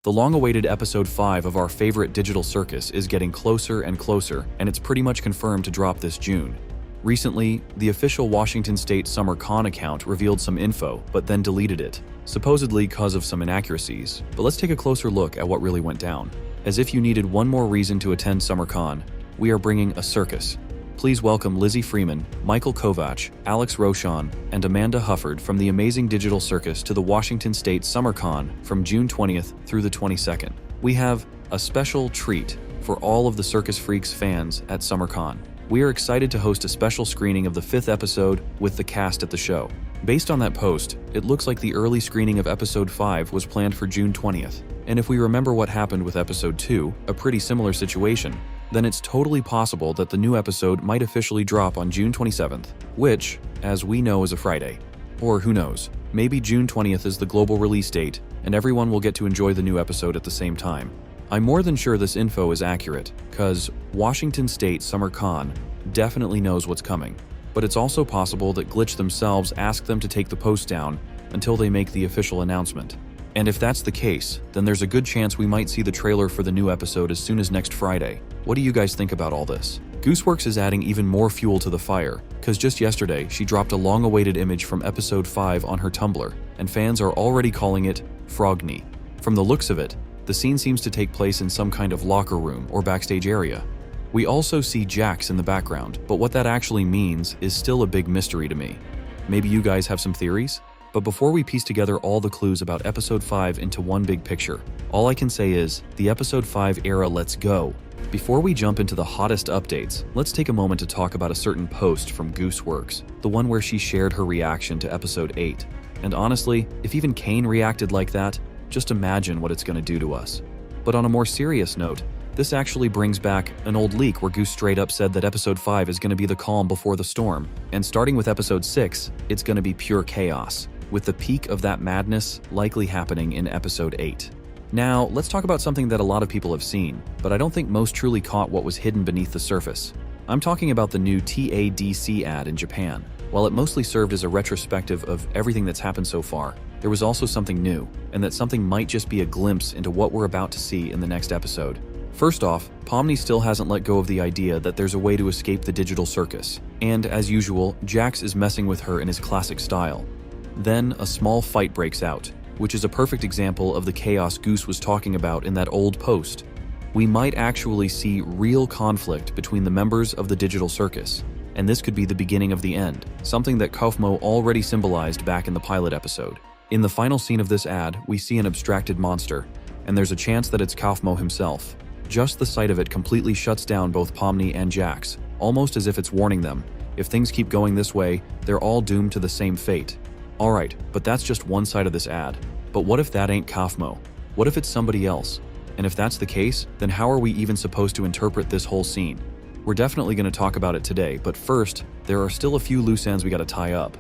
The long-awaited episode 5 of our favorite digital circus is getting closer and closer, and it's pretty much confirmed to drop this June. Recently, the official Washington State Summer Con account revealed some info, but then deleted it, supposedly cause of some inaccuracies. But let's take a closer look at what really went down. As if you needed one more reason to attend Summer Con, we are bringing a circus. Please welcome Lizzie Freeman, Michael Kovach, Alex Rochon, and Amanda Hufford from the amazing digital circus to the Washington State Summer Con from June 20th through the 22nd. We have a special treat for all of the Circus Freaks fans at Summer Con. We are excited to host a special screening of the 5th episode with the cast at the show. Based on that post, it looks like the early screening of episode 5 was planned for June 20th. And if we remember what happened with episode 2, a pretty similar situation, then it's totally possible that the new episode might officially drop on June 27th, which, as we know, is a Friday. Or who knows, maybe June 20th is the global release date, and everyone will get to enjoy the new episode at the same time. I'm more than sure this info is accurate, cause Washington State Summer Con definitely knows what's coming. But it's also possible that Glitch themselves asked them to take the post down until they make the official announcement. And if that's the case, then there's a good chance we might see the trailer for the new episode as soon as next Friday. What do you guys think about all this? Gooseworx is adding even more fuel to the fire, cause just yesterday she dropped a long-awaited image from episode 5 on her Tumblr, and fans are already calling it Frogny. From the looks of it, the scene seems to take place in some kind of locker room or backstage area. We also see Jax in the background, but what that actually means is still a big mystery to me. Maybe you guys have some theories? But before we piece together all the clues about episode 5 into one big picture, all I can say is, the episode 5 era let's go. Before we jump into the hottest updates, let's take a moment to talk about a certain post from Gooseworx, the one where she shared her reaction to episode 8. And honestly, if even Kane reacted like that, just imagine what it's gonna do to us. But on a more serious note, this actually brings back an old leak where Goose straight up said that episode 5 is gonna be the calm before the storm. And starting with episode 6, it's gonna be pure chaos, with the peak of that madness likely happening in episode 8. Now, let's talk about something that a lot of people have seen, but I don't think most truly caught what was hidden beneath the surface. I'm talking about the new TADC ad in Japan. While it mostly served as a retrospective of everything that's happened so far, there was also something new, and that something might just be a glimpse into what we're about to see in the next episode. First off, Pomni still hasn't let go of the idea that there's a way to escape the digital circus, and as usual, Jax is messing with her in his classic style. Then, a small fight breaks out, which is a perfect example of the chaos Goose was talking about in that old post. We might actually see real conflict between the members of the digital circus, and this could be the beginning of the end, something that Kaufmo already symbolized back in the pilot episode. In the final scene of this ad, we see an abstracted monster, and there's a chance that it's Kaufmo himself. Just the sight of it completely shuts down both Pomni and Jax, almost as if it's warning them. If things keep going this way, they're all doomed to the same fate. Alright, but that's just one side of this ad. But what if that ain't Kaufmo? What if it's somebody else? And if that's the case, then how are we even supposed to interpret this whole scene? We're definitely going to talk about it today, but first, there are still a few loose ends we gotta tie up.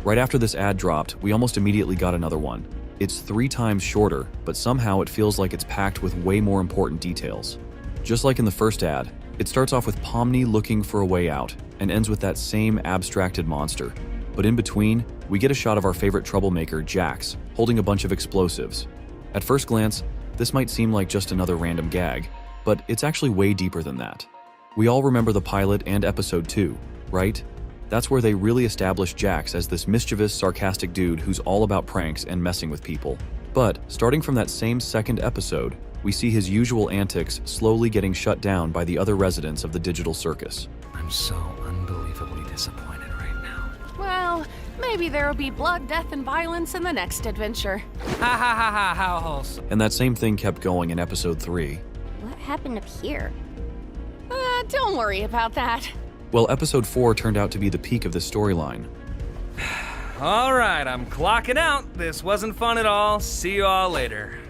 Right after this ad dropped, we almost immediately got another one. It's 3 times shorter, but somehow it feels like it's packed with way more important details. Just like in the first ad, it starts off with Pomni looking for a way out, and ends with that same abstracted monster. But in between, we get a shot of our favorite troublemaker, Jax, holding a bunch of explosives. At first glance, this might seem like just another random gag, but it's actually way deeper than that. We all remember the pilot and episode 2, right? That's where they really established Jax as this mischievous, sarcastic dude who's all about pranks and messing with people. But, starting from that same second episode, we see his usual antics slowly getting shut down by the other residents of the digital circus. I'm so unbelievably disappointed right now. Well, maybe there'll be blood, death, and violence in the next adventure. Ha ha ha ha, how wholesome. And that same thing kept going in episode 3. What happened up here? Don't worry about that. Well, episode 4 turned out to be the peak of this storyline. Alright, I'm clocking out. This wasn't fun at all. See you all later.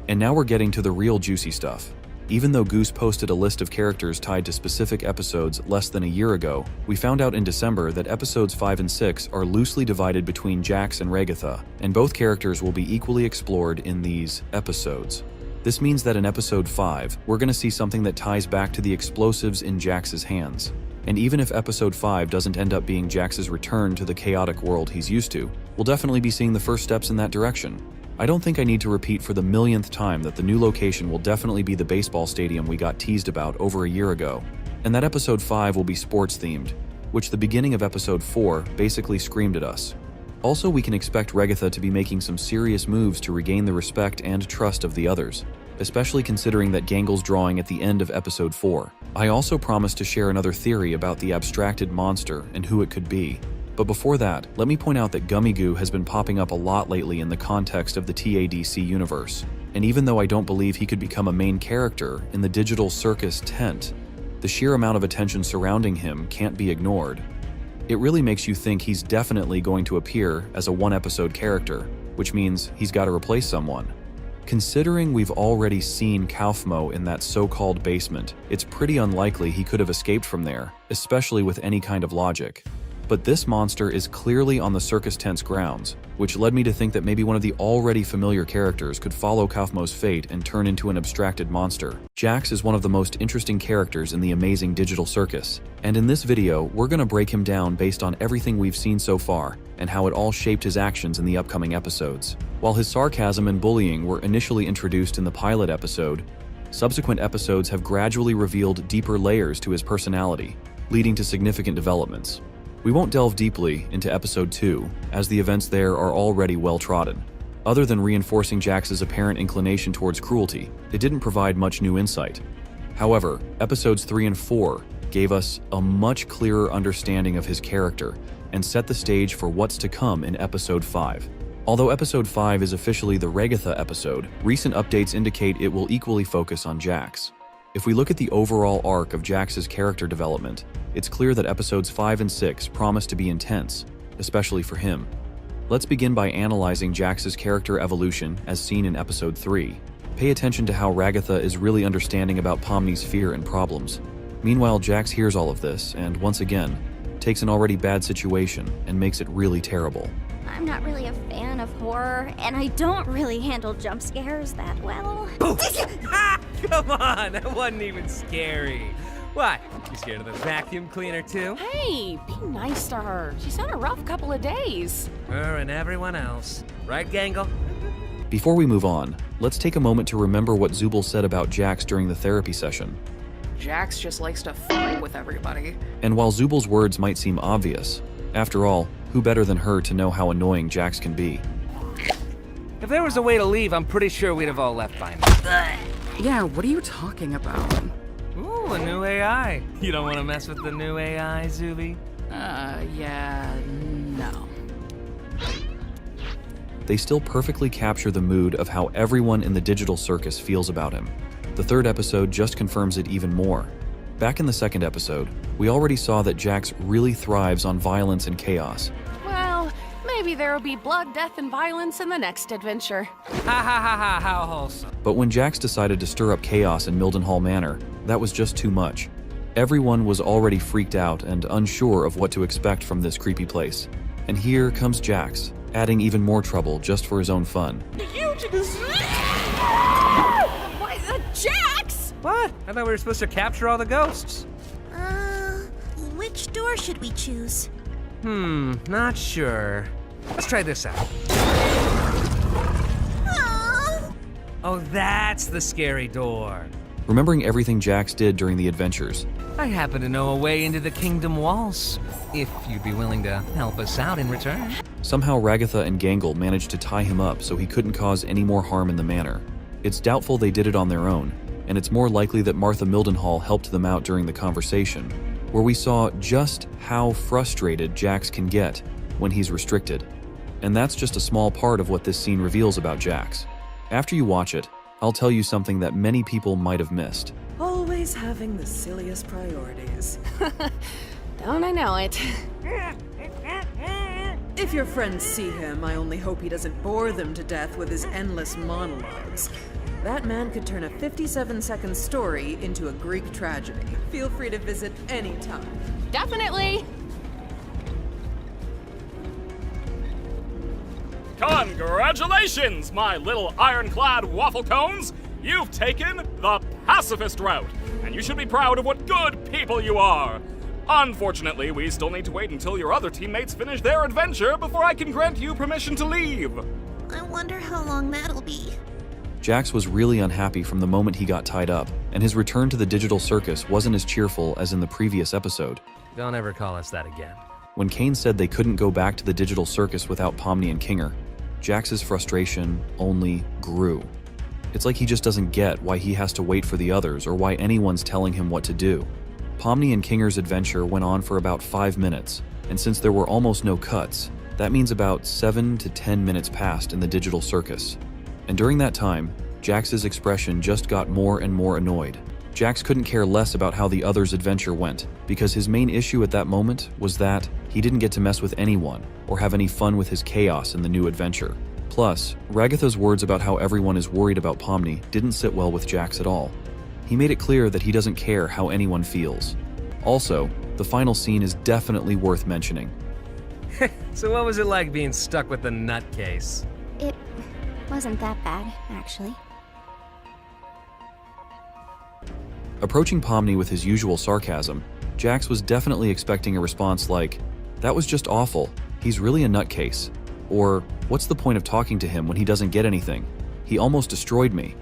And now we're getting to the real juicy stuff. Even though Goose posted a list of characters tied to specific episodes less than a year ago, we found out in December that episodes 5 and 6 are loosely divided between Jax and Regatha, and both characters will be equally explored in these episodes. This means that in episode 5, we're going to see something that ties back to the explosives in Jax's hands. And even if episode 5 doesn't end up being Jax's return to the chaotic world he's used to, we'll definitely be seeing the first steps in that direction. I don't think I need to repeat for the millionth time that the new location will definitely be the baseball stadium we got teased about over a year ago, and that episode 5 will be sports-themed, which the beginning of episode 4 basically screamed at us. Also, we can expect Regatha to be making some serious moves to regain the respect and trust of the others, especially considering that Gangle's drawing at the end of episode 4. I also promised to share another theory about the abstracted monster and who it could be. But before that, let me point out that Gummy Goo has been popping up a lot lately in the context of the TADC universe. And even though I don't believe he could become a main character in the digital Circus tent, the sheer amount of attention surrounding him can't be ignored. It really makes you think he's definitely going to appear as a one-episode character, which means he's got to replace someone. Considering we've already seen Kaufmo in that so-called basement, it's pretty unlikely he could have escaped from there, especially with any kind of logic. But this monster is clearly on the circus tent's grounds, which led me to think that maybe one of the already familiar characters could follow Kaufmo's fate and turn into an abstracted monster. Jax is one of the most interesting characters in the amazing digital circus, and in this video, we're gonna break him down based on everything we've seen so far and how it all shaped his actions in the upcoming episodes. While his sarcasm and bullying were initially introduced in the pilot episode, subsequent episodes have gradually revealed deeper layers to his personality, leading to significant developments. We won't delve deeply into episode 2, as the events there are already well trodden. Other than reinforcing Jax's apparent inclination towards cruelty, it didn't provide much new insight. However, episodes 3 and 4 gave us a much clearer understanding of his character and set the stage for what's to come in episode 5. Although episode 5 is officially the Regatha episode, recent updates indicate it will equally focus on Jax. If we look at the overall arc of Jax's character development, it's clear that episodes 5 and 6 promise to be intense, especially for him. Let's begin by analyzing Jax's character evolution as seen in episode 3. Pay attention to how Regatha is really understanding about Pomni's fear and problems. Meanwhile, Jax hears all of this and, once again, takes an already bad situation and makes it really terrible. I'm not really a fan of horror, and I don't really handle jump scares that well. Come on, that wasn't even scary. What? You scared of the vacuum cleaner too? Hey, be nice to her. She's had a rough couple of days. Her and everyone else. Right, Gangle? Before we move on, let's take a moment to remember what Zubul said about Jax during the therapy session. Jax just likes to fight with everybody. And while Zubul's words might seem obvious, after all, who better than her to know how annoying Jax can be? If there was a way to leave, I'm pretty sure we'd have all left by now. Yeah, what are you talking about? Ooh, a new AI. You don't want to mess with the new AI, Zuby? Yeah, no. They still perfectly capture the mood of how everyone in the digital circus feels about him. The third episode just confirms it even more. Back in the second episode, we already saw that Jax really thrives on violence and chaos. Well, maybe there'll be blood, death, and violence in the next adventure. Ha ha ha ha, how wholesome. But when Jax decided to stir up chaos in Mildenhall Manor, that was just too much. Everyone was already freaked out and unsure of what to expect from this creepy place. And here comes Jax, adding even more trouble just for his own fun. Jax! What? I thought we were supposed to capture all the ghosts. Which door should we choose? Not sure. Let's try this out. Oh, that's the scary door. Remembering everything Jax did during the adventures, I happen to know a way into the kingdom walls, if you'd be willing to help us out in return. somehow Regatha and Gangle managed to tie him up so he couldn't cause any more harm in the manor. It's doubtful they did it on their own, and it's more likely that Martha Mildenhall helped them out during the conversation, where we saw just how frustrated Jax can get when he's restricted. And that's just a small part of what this scene reveals about Jax. After you watch it, I'll tell you something that many people might have missed. Always having the silliest priorities. Don't I know it? If your friends see him, I only hope he doesn't bore them to death with his endless monologues. That man could turn a 57-second story into a Greek tragedy. Feel free to visit anytime. Definitely. Congratulations, my little ironclad waffle cones! You've taken the pacifist route, and you should be proud of what good people you are. Unfortunately, we still need to wait until your other teammates finish their adventure before I can grant you permission to leave. I wonder how long that'll be. Jax was really unhappy from the moment he got tied up, and his return to the digital circus wasn't as cheerful as in the previous episode. Don't ever call us that again. When Kane said they couldn't go back to the digital circus without Pomni and Kinger, Jax's frustration only grew. It's like he just doesn't get why he has to wait for the others or why anyone's telling him what to do. Pomni and Kinger's adventure went on for about 5 minutes, and since there were almost no cuts, that means about 7 to 10 minutes passed in the digital circus. And during that time, Jax's expression just got more and more annoyed. Jax couldn't care less about how the others' adventure went, because his main issue at that moment was that he didn't get to mess with anyone or have any fun with his chaos in the new adventure. Plus, Ragatha's words about how everyone is worried about Pomni didn't sit well with Jax at all. He made it clear that he doesn't care how anyone feels. Also, the final scene is definitely worth mentioning. So what was it like being stuck with the nutcase? It wasn't that bad, actually. Approaching Pomni with his usual sarcasm, Jax was definitely expecting a response like, "That was just awful. He's really a nutcase." Or, "What's the point of talking to him when he doesn't get anything? He almost destroyed me."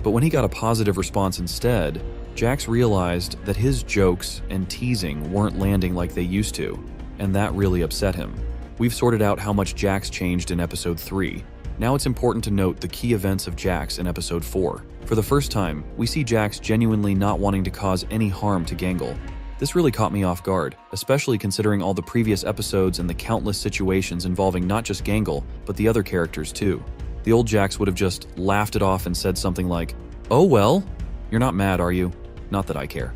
But when he got a positive response instead, Jax realized that his jokes and teasing weren't landing like they used to, and that really upset him. We've sorted out how much Jax changed in episode 3. Now it's important to note the key events of Jax in episode 4. For the first time, we see Jax genuinely not wanting to cause any harm to Gangle. This really caught me off guard, especially considering all the previous episodes and the countless situations involving not just Gangle, but the other characters too. The old Jax would have just laughed it off and said something like, "Oh well, you're not mad, are you? Not that I care."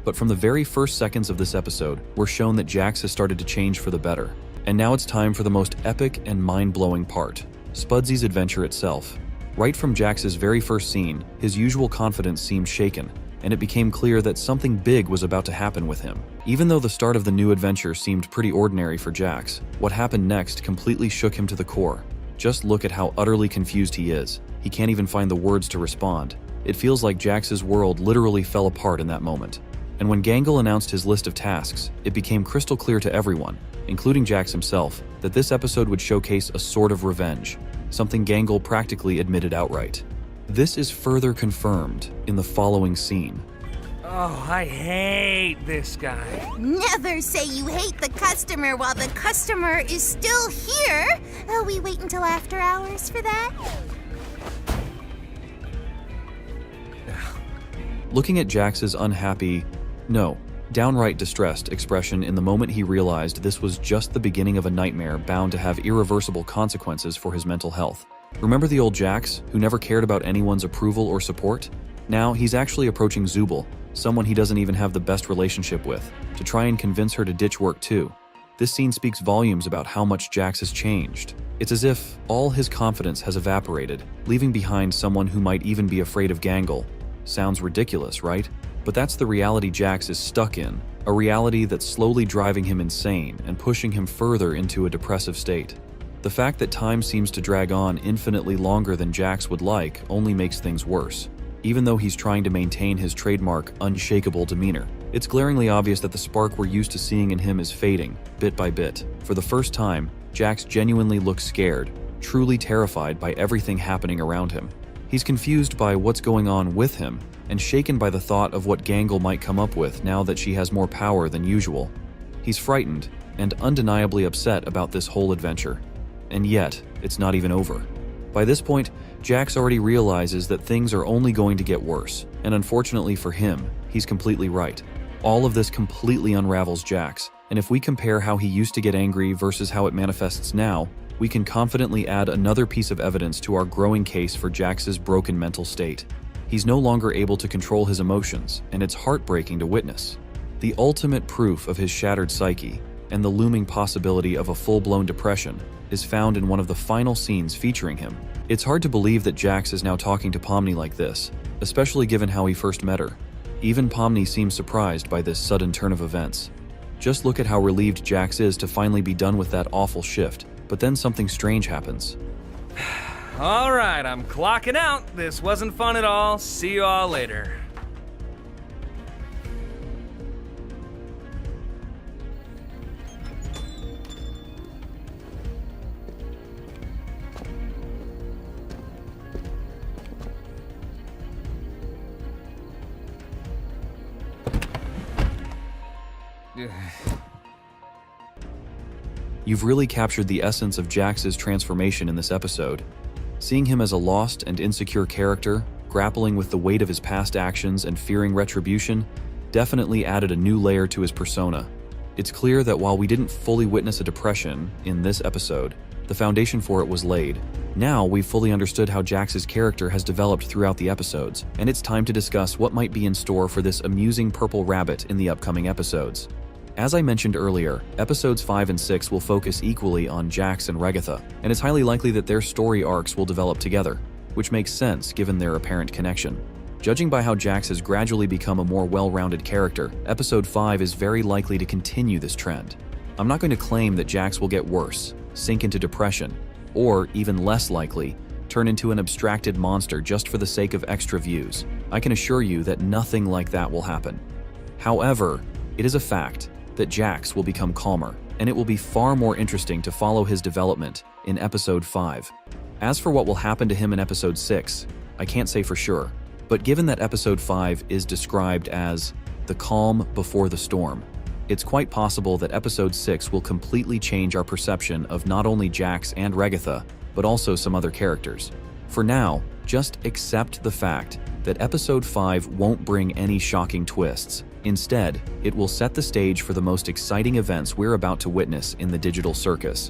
But from the very first seconds of this episode, we're shown that Jax has started to change for the better. And now it's time for the most epic and mind-blowing part, Spudsy's adventure itself. Right from Jax's very first scene, his usual confidence seemed shaken, and it became clear that something big was about to happen with him. Even though the start of the new adventure seemed pretty ordinary for Jax, what happened next completely shook him to the core. Just look at how utterly confused he is. He can't even find the words to respond. It feels like Jax's world literally fell apart in that moment. And when Gangle announced his list of tasks, it became crystal clear to everyone, including Jax himself, that this episode would showcase a sort of revenge, something Gangle practically admitted outright. This is further confirmed in the following scene. Oh, I hate this guy. Never say you hate the customer while the customer is still here. Oh, we wait until after hours for that? Looking at Jax's unhappy, no, downright distressed expression in the moment he realized this was just the beginning of a nightmare bound to have irreversible consequences for his mental health. Remember the old Jax, who never cared about anyone's approval or support? Now he's actually approaching Zooble, someone he doesn't even have the best relationship with, to try and convince her to ditch work too. This scene speaks volumes about how much Jax has changed. It's as if all his confidence has evaporated, leaving behind someone who might even be afraid of Gangle. Sounds ridiculous, right? But that's the reality Jax is stuck in, a reality that's slowly driving him insane and pushing him further into a depressive state. The fact that time seems to drag on infinitely longer than Jax would like only makes things worse. Even though he's trying to maintain his trademark, unshakable demeanor, it's glaringly obvious that the spark we're used to seeing in him is fading, bit by bit. For the first time, Jax genuinely looks scared, truly terrified by everything happening around him. He's confused by what's going on with him, and shaken by the thought of what Gangle might come up with now that she has more power than usual. He's frightened and undeniably upset about this whole adventure. And yet, it's not even over. By this point, Jax already realizes that things are only going to get worse, and unfortunately for him, he's completely right. All of this completely unravels Jax, and if we compare how he used to get angry versus how it manifests now, we can confidently add another piece of evidence to our growing case for Jax's broken mental state. He's no longer able to control his emotions, and it's heartbreaking to witness. The ultimate proof of his shattered psyche, and the looming possibility of a full-blown depression, is found in one of the final scenes featuring him. It's hard to believe that Jax is now talking to Pomni like this, especially given how he first met her. Even Pomni seems surprised by this sudden turn of events. Just look at how relieved Jax is to finally be done with that awful shift, but then something strange happens. All right, I'm clocking out. This wasn't fun at all. See you all later. You've really captured the essence of Jax's transformation in this episode. Seeing him as a lost and insecure character, grappling with the weight of his past actions and fearing retribution, definitely added a new layer to his persona. It's clear that while we didn't fully witness a depression in this episode, the foundation for it was laid. Now we've fully understood how Jax's character has developed throughout the episodes, and it's time to discuss what might be in store for this amusing purple rabbit in the upcoming episodes. As I mentioned earlier, episodes 5 and 6 will focus equally on Jax and Regatha, and it's highly likely that their story arcs will develop together, which makes sense given their apparent connection. Judging by how Jax has gradually become a more well-rounded character, episode 5 is very likely to continue this trend. I'm not going to claim that Jax will get worse, sink into depression, or, even less likely, turn into an abstracted monster just for the sake of extra views. I can assure you that nothing like that will happen. However, it is a fact that Jax will become calmer, and it will be far more interesting to follow his development in episode 5. As for what will happen to him in episode 6, I can't say for sure, but given that episode 5 is described as the calm before the storm, it's quite possible that episode 6 will completely change our perception of not only Jax and Regatha, but also some other characters. For now, just accept the fact that episode 5 won't bring any shocking twists. Instead, it will set the stage for the most exciting events we're about to witness in the digital circus.